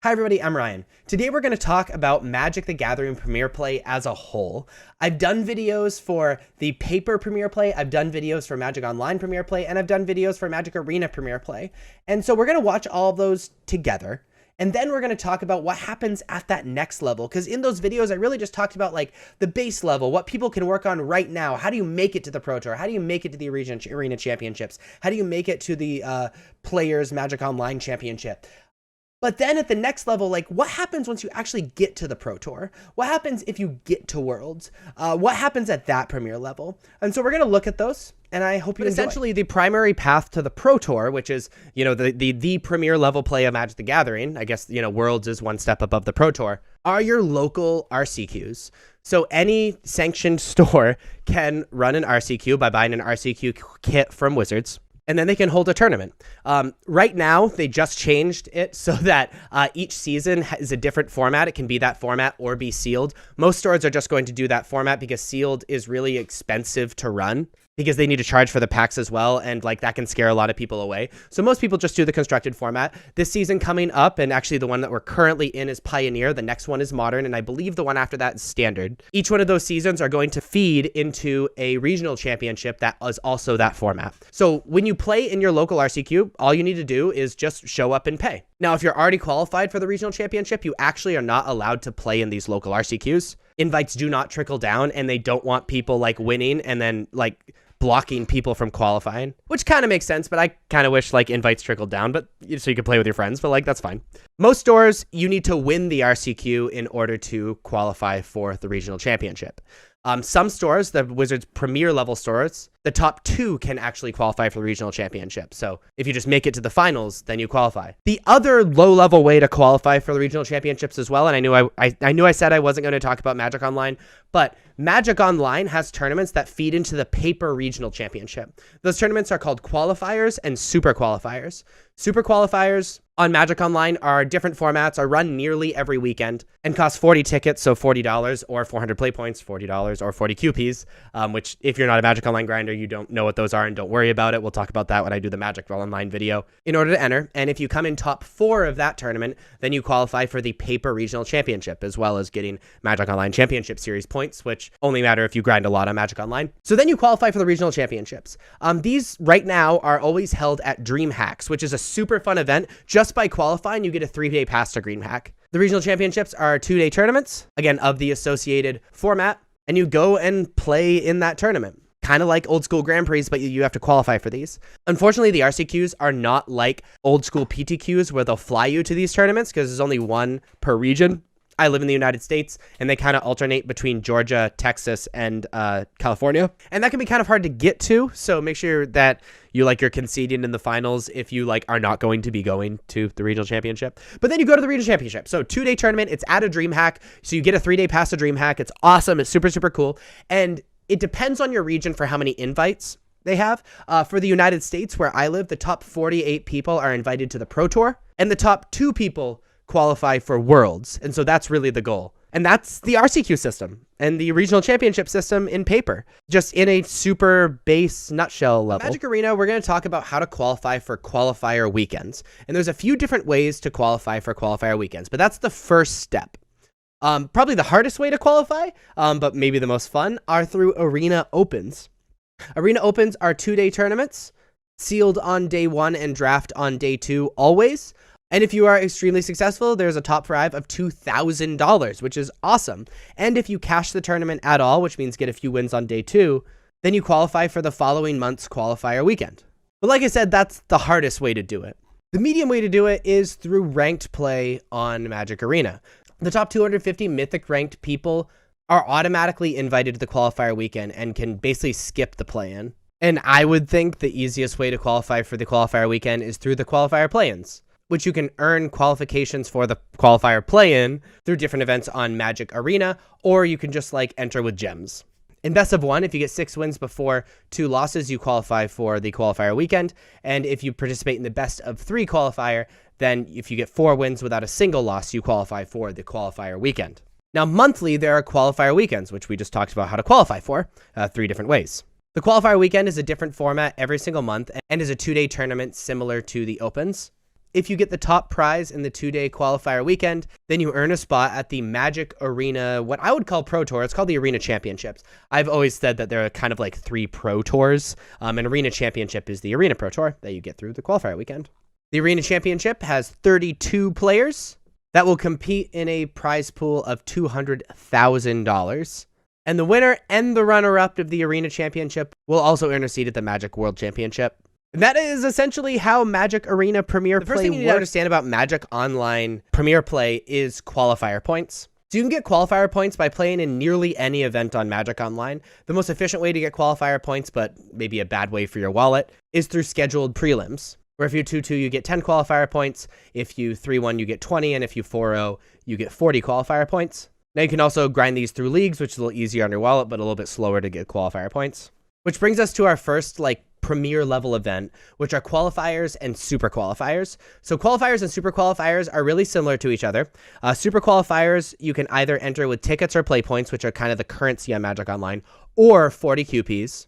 Hi everybody, I'm Ryan. Today we're going to talk about Magic the Gathering Premier Play as a whole. I've done videos for the paper Premier Play, I've done videos for Magic Online Premier Play, and I've done videos for Magic Arena Premier Play. And so we're going to watch all of those together. And then we're going to talk about what happens at that next level. Because in those videos, I really just talked about like the base level, what people can work on right now. How do you make it to the Pro Tour? How do you make it to the Arena Championships? How do you make it to the Players Magic Online Championship? But then at the next level, like what happens once you actually get to the Pro Tour? What happens if you get to Worlds? What happens at that Premier level? And so we're going to look at those, and I hope you enjoy. Essentially, the primary path to the Pro Tour, which is, you know, the premier level play of Magic the Gathering, I guess, you know, Worlds is one step above the Pro Tour, are your local RCQs. So any sanctioned store can run an RCQ by buying an RCQ kit from Wizards. And then they can hold a tournament. Right now, they just changed it so that each season is a different format. It can be that format or be sealed. Most stores are just going to do that format because sealed is really expensive to run because they need to charge for the packs as well, and like that can scare a lot of people away. So most people just do the constructed format. This season coming up, and actually the one that we're currently in is Pioneer, the next one is Modern, and I believe the one after that is Standard. Each one of those seasons are going to feed into a regional championship that is also that format. So when you play in your local RCQ, all you need to do is just show up and pay. Now, if you're already qualified for the regional championship, you actually are not allowed to play in these local RCQs. Invites do not trickle down, and they don't want people like winning and then like blocking people from qualifying, which kind of makes sense, but I kind of wish like invites trickled down, but so you could play with your friends, but like that's fine. Most stores, you need to win the RCQ in order to qualify for the regional championship. Some stores, the Wizards premier level stores, the top two can actually qualify for the regional championship. So if you just make it to the finals, then you qualify. The other low level way to qualify for the regional championships as well, and I knew I said I wasn't going to talk about Magic Online, but Magic Online has tournaments that feed into the paper regional championship. Those tournaments are called qualifiers and super qualifiers. Super qualifiers on Magic Online are different formats, are run nearly every weekend, and cost 40 tickets, so $40, or 400 play points, $40, or 40 QPs, which if you're not a Magic Online grinder, you don't know what those are, and don't worry about it. We'll talk about that when I do the Magic Online video. In order to enter, and if you come in top 4 of that tournament, then you qualify for the paper regional championship, as well as getting Magic Online Championship Series points, which only matter if you grind a lot on Magic Online. So then you qualify for the regional championships. These right now are always held at DreamHacks, which is a super fun event. Just by qualifying, you get a 3-day pass to DreamHack. The regional championships are 2-day tournaments, again, of the associated format, and you go and play in that tournament. Kind of like old school Grand Prix, but you have to qualify for these. Unfortunately, the RCQs are not like old school PTQs where they'll fly you to these tournaments because there's only one per region. I live in the United States, and they kind of alternate between Georgia, Texas, and California. And that can be kind of hard to get to, so make sure that you're conceding in the finals if you are not going to be going to the regional championship. But then you go to the regional championship. So 2-day tournament, it's at a DreamHack, so you get a 3-day pass to DreamHack. It's awesome. It's super, super cool. And it depends on your region for how many invites they have. For the United States, where I live, the top 48 people are invited to the Pro Tour, and the top 2 people qualify for Worlds. And so that's really the goal. And that's the RCQ system and the regional championship system in paper, just in a super base nutshell level. Magic Arena, we're going to talk about how to qualify for Qualifier Weekends. And there's a few different ways to qualify for Qualifier Weekends, but that's the first step. Probably the hardest way to qualify, but maybe the most fun, are through Arena Opens. Arena Opens are 2-day tournaments, sealed on day 1 and draft on day 2 always. And if you are extremely successful, there's a top prize of $2,000, which is awesome. And if you cash the tournament at all, which means get a few wins on day 2, then you qualify for the following month's qualifier weekend. But like I said, that's the hardest way to do it. The medium way to do it is through ranked play on Magic Arena. The top 250 mythic ranked people are automatically invited to the qualifier weekend and can basically skip the play-in. And I would think the easiest way to qualify for the qualifier weekend is through the qualifier play-ins, which you can earn qualifications for the qualifier play-in through different events on Magic Arena, or you can just enter with gems. In best of 1, if you get 6 wins before 2 losses, you qualify for the qualifier weekend. And if you participate in the best of 3 qualifier, then if you get 4 wins without a single loss, you qualify for the qualifier weekend. Now, monthly, there are qualifier weekends, which we just talked about how to qualify for, 3 different ways. The qualifier weekend is a different format every single month and is a 2-day tournament similar to the Opens. If you get the top prize in the 2-day qualifier weekend, then you earn a spot at the Magic Arena, what I would call Pro Tour. It's called the Arena Championships. I've always said that there are kind of like 3 Pro Tours. An Arena Championship is the Arena Pro Tour that you get through the qualifier weekend. The Arena Championship has 32 players that will compete in a prize pool of $200,000. And the winner and the runner-up of the Arena Championship will also earn a seat at the Magic World Championship. And that is essentially how Magic Arena Premier Play works. The first thing you need to understand about Magic Online Premier Play is qualifier points. So you can get qualifier points by playing in nearly any event on Magic Online. The most efficient way to get qualifier points, but maybe a bad way for your wallet, is through scheduled prelims, where if you 2-2, you get 10 qualifier points. If you 3-1, you get 20. And if you 4-0, you get 40 qualifier points. Now you can also grind these through leagues, which is a little easier on your wallet, but a little bit slower to get qualifier points. Which brings us to our first premier level event, which are qualifiers and super qualifiers. So qualifiers and super qualifiers are really similar to each other. Super qualifiers, you can either enter with tickets or play points, which are kind of the currency on Magic Online, or 40 QPs.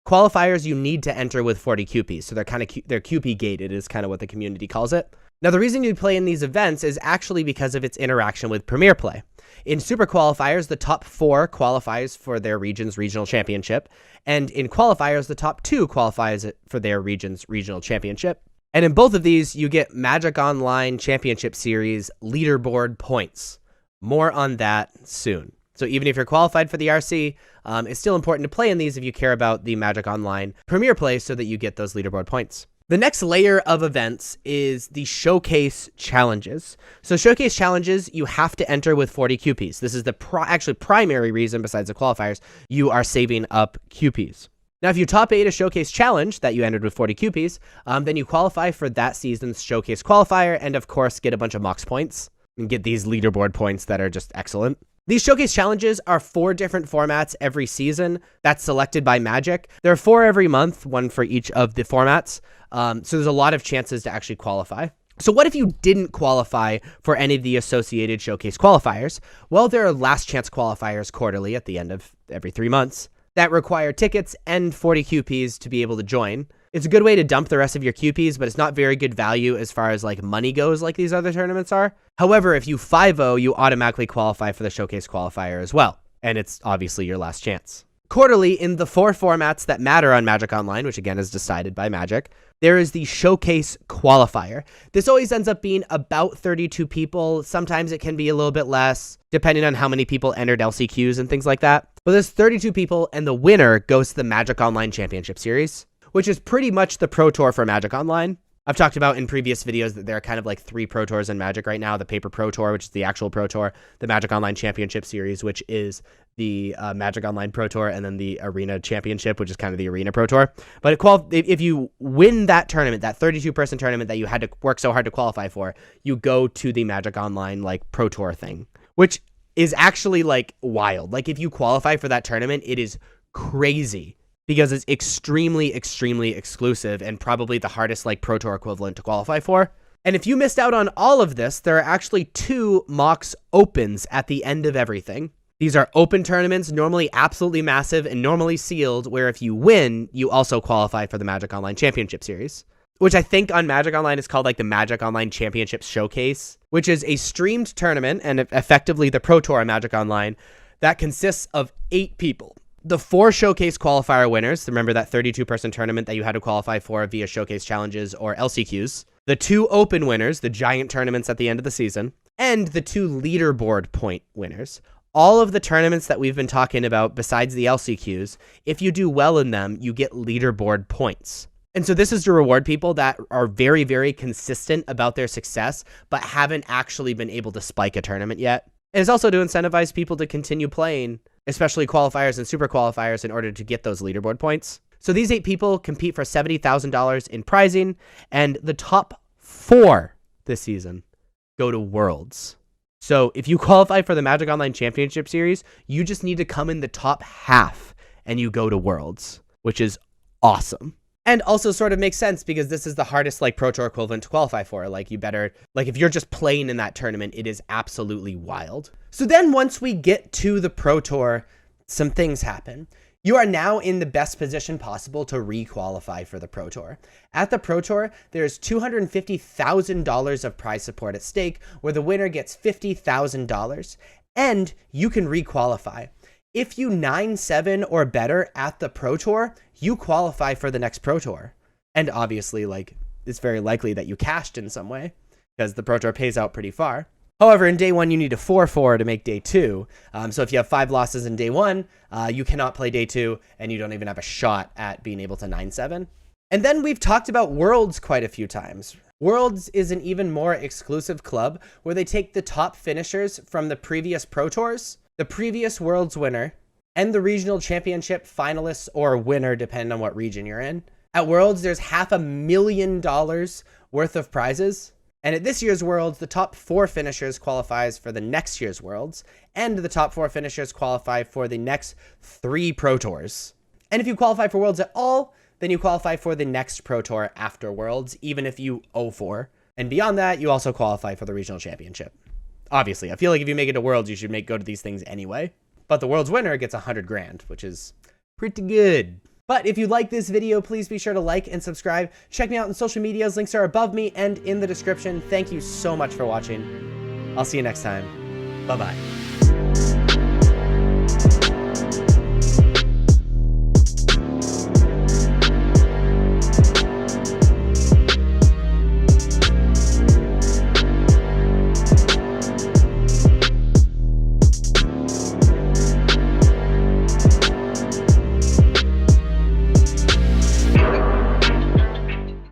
Qualifiers, you need to enter with 40 QPs. So they're QP gated is kind of what the community calls it. Now, the reason you play in these events is actually because of its interaction with Premier Play. In Super Qualifiers, the top 4 qualifies for their region's regional championship, and in Qualifiers, the top 2 qualifies for their region's regional championship. And in both of these, you get Magic Online Championship Series leaderboard points. More on that soon. So even if you're qualified for the RC, it's still important to play in these if you care about the Magic Online Premier Play so that you get those leaderboard points. The next layer of events is the Showcase Challenges. So Showcase Challenges, you have to enter with 40 QPs. This is the primary reason, besides the qualifiers, you are saving up QPs. Now, if you top 8 a Showcase Challenge that you entered with 40 QPs, then you qualify for that season's Showcase Qualifier and, of course, get a bunch of MOCS points and get these leaderboard points that are just excellent. These Showcase Challenges are 4 different formats every season that's selected by Magic. There are 4 every month, 1 for each of the formats. So there's a lot of chances to actually qualify. So what if you didn't qualify for any of the associated Showcase qualifiers? Well, there are last chance qualifiers quarterly at the end of every 3 months that require tickets and 40 QPs to be able to join. It's a good way to dump the rest of your QPs, but it's not very good value as far as money goes like these other tournaments are. However, if you 5-0, you automatically qualify for the Showcase Qualifier as well. And it's obviously your last chance. Quarterly, in the 4 formats that matter on Magic Online, which again is decided by Magic, there is the Showcase Qualifier. This always ends up being about 32 people. Sometimes it can be a little bit less, depending on how many people entered LCQs and things like that. But there's 32 people, and the winner goes to the Magic Online Championship Series, which is pretty much the Pro Tour for Magic Online. I've talked about in previous videos that there are kind of 3 Pro Tours in Magic right now. The Paper Pro Tour, which is the actual Pro Tour, the Magic Online Championship Series, which is the Magic Online Pro Tour, and then the Arena Championship, which is kind of the Arena Pro Tour. But if you win that tournament, that 32-person tournament that you had to work so hard to qualify for, you go to the Magic Online Pro Tour thing, which is actually wild. If you qualify for that tournament, it is crazy, because it's extremely, extremely exclusive and probably the hardest Pro Tour equivalent to qualify for. And if you missed out on all of this, there are actually 2 MOCS Opens at the end of everything. These are open tournaments, normally absolutely massive and normally sealed, where if you win, you also qualify for the Magic Online Championship Series, which I think on Magic Online is called the Magic Online Championship Showcase, which is a streamed tournament and effectively the Pro Tour on Magic Online that consists of 8 people. The 4 Showcase Qualifier winners, remember that 32-person tournament that you had to qualify for via Showcase Challenges or LCQs, the 2 Open winners, the giant tournaments at the end of the season, and the 2 leaderboard point winners. All of the tournaments that we've been talking about besides the LCQs, if you do well in them, you get leaderboard points. And so this is to reward people that are very, very consistent about their success, but haven't actually been able to spike a tournament yet. It is also to incentivize people to continue playing, especially qualifiers and super qualifiers, in order to get those leaderboard points. So these 8 people compete for $70,000 in prizing, and the top 4 this season go to Worlds. So if you qualify for the Magic Online Championship Series, you just need to come in the top half and you go to Worlds, which is awesome. And also sort of makes sense because this is the hardest Pro Tour equivalent to qualify for. If you're just playing in that tournament, it is absolutely wild. So then once we get to the Pro Tour, some things happen. You are now in the best position possible to re-qualify for the Pro Tour. At the Pro Tour, there's $250,000 of prize support at stake, where the winner gets $50,000, and you can re-qualify. If you 9-7 or better at the Pro Tour, you qualify for the next Pro Tour. And obviously, like, it's very likely that you cashed in some way, because the Pro Tour pays out pretty far. However, in day one, you need a 4-4 to make day two. So if you have 5 losses in day one, you cannot play day two, and you don't even have a shot at being able to 9-7. And then we've talked about Worlds quite a few times. Worlds is an even more exclusive club where they take the top finishers from the previous Pro Tours, the previous Worlds winner, and the Regional Championship finalists or winner, depending on what region you're in. At Worlds, there's $500,000 worth of prizes. And at this year's Worlds, the top 4 finishers qualifies for the next year's Worlds, and the top 4 finishers qualify for the next 3 Pro Tours. And if you qualify for Worlds at all, then you qualify for the next Pro Tour after Worlds, even if you 0-4. And beyond that, you also qualify for the Regional Championship. Obviously, I feel like if you make it to Worlds, you should go to these things anyway. But the Worlds winner gets $100,000, which is pretty good. But if you like this video, please be sure to like and subscribe. Check me out on social medias. Links are above me and in the description. Thank you so much for watching. I'll see you next time. Bye-bye.